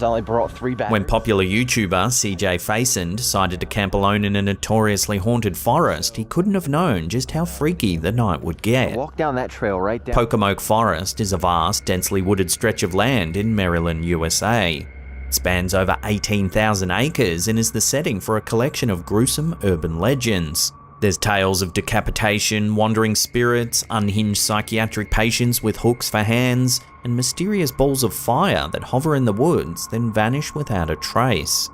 I only brought 3 batteries. When popular YouTuber CJ Faison decided to camp alone in a notoriously haunted forest, he couldn't have known just how freaky the night would get. Walk down that trail right down. Pocomoke Forest is a vast, densely wooded stretch of land in Maryland, USA. It spans over 18,000 acres and is the setting for a collection of gruesome urban legends. There's tales of decapitation, wandering spirits, unhinged psychiatric patients with hooks for hands, and mysterious balls of fire that hover in the woods then vanish without a trace.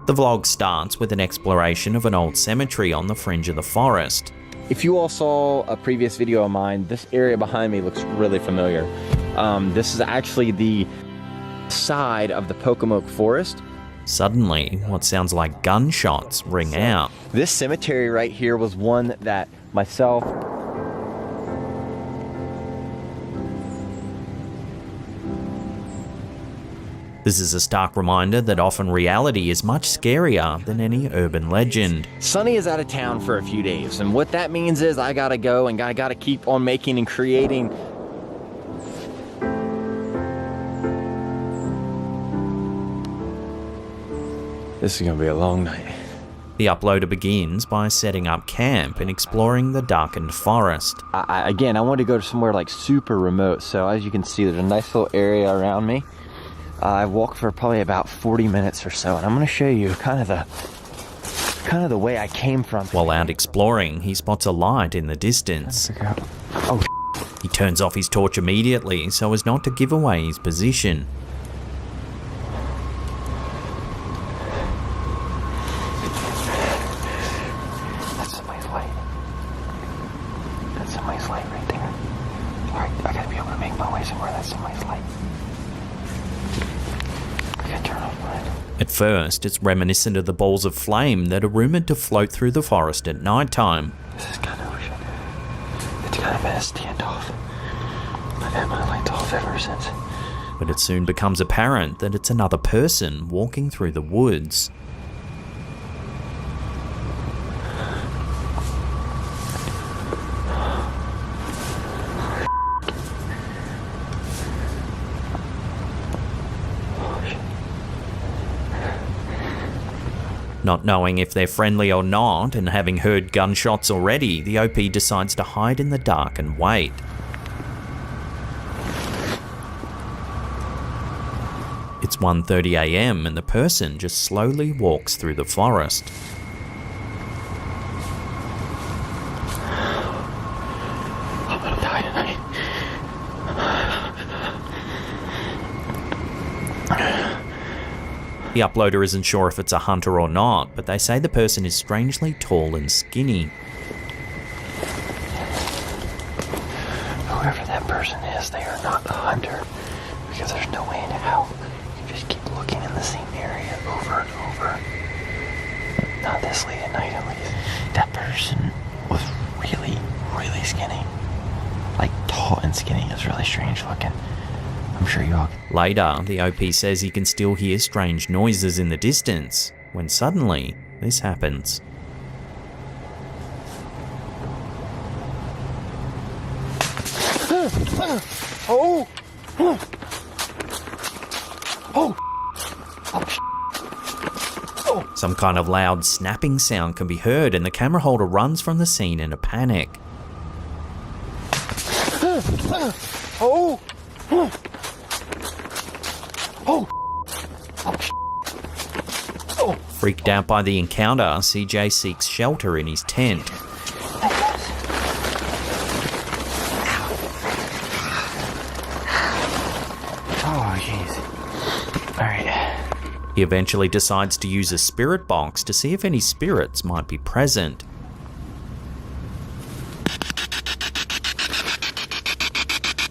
The vlog starts with an exploration of an old cemetery on the fringe of the forest. If you all saw a previous video of mine, this area behind me looks really familiar. This is actually the side of the Pocomoke Forest. Suddenly, what sounds like gunshots ring out. This cemetery right here was one that myself, This is a stark reminder that often reality is much scarier than any urban legend. Sonny is out of town for a few days, and what that means is I gotta go and I gotta keep on making and creating. This is gonna be a long night. The uploader begins by setting up camp and exploring the darkened forest. Again, I wanted to go to somewhere like super remote, so as you can see, there's a nice little area around me. I walked for probably about 40 minutes or so, and I'm gonna show you kind of the way I came from. While out exploring, he spots a light in the distance. Oh, he turns off his torch immediately so as not to give away his position. that's somebody's light. That's somebody's light right there. Alright, I gotta be able to make my way somewhere that's somebody's light. At first, it's reminiscent of the balls of flame that are rumoured to float through the forest at night time. This is kind of weird. It's kind of been a standoff. I've had my lights off ever since. But it soon becomes apparent that it's another person walking through the woods. Not knowing if they're friendly or not, and having heard gunshots already, the OP decides to hide in the dark and wait. It's 1:30 AM and the person just slowly walks through the forest. I'm gonna die tonight. The uploader isn't sure if it's a hunter or not, but they say the person is strangely tall and skinny. Whoever that person is, they are not a hunter, because there's no way in hell you just keep looking in the same area over and over. Not this late at night, at least. That person was really, really skinny. Like tall and skinny. It's really strange looking. I'm sure you all. Later, the OP says he can still hear strange noises in the distance, when suddenly, this happens. Oh! Some kind of loud snapping sound can be heard and the camera holder runs from the scene in a panic. Oh! Freaked out by the encounter, CJ seeks shelter in his tent. Oh, jeez. Alright. He eventually decides to use a spirit box to see if any spirits might be present.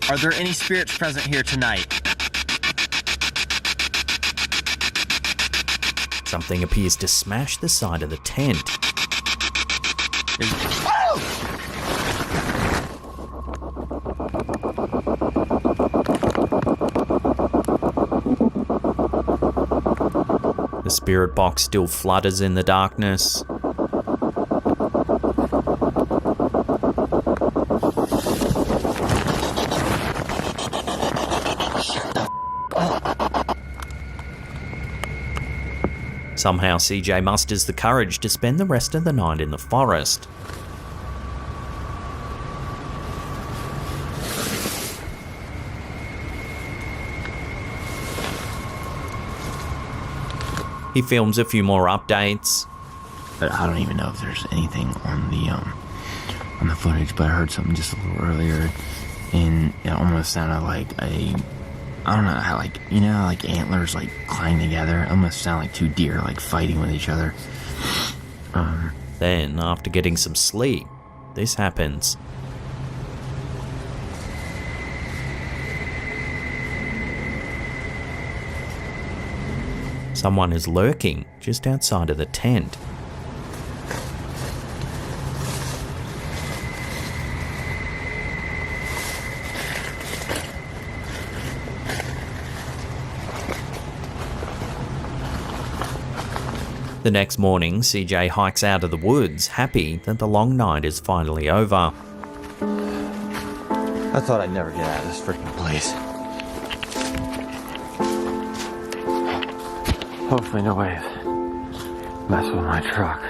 Are there any spirits present here tonight? Something appears to smash the side of the tent. The spirit box still flutters in the darkness. Somehow CJ musters the courage to spend the rest of the night in the forest. He films a few more updates. But I don't even know if there's anything on the footage, but I heard something just a little earlier, and it almost sounded like I don't know how, like, you know, like antlers like climb together. It almost sounded like two deer like fighting with each other. Then, after getting some sleep, this happens. Someone is lurking just outside of the tent. The next morning, CJ hikes out of the woods, happy that the long night is finally over. I thought I'd never get out of this freaking place. Hopefully nobody's messing with my truck.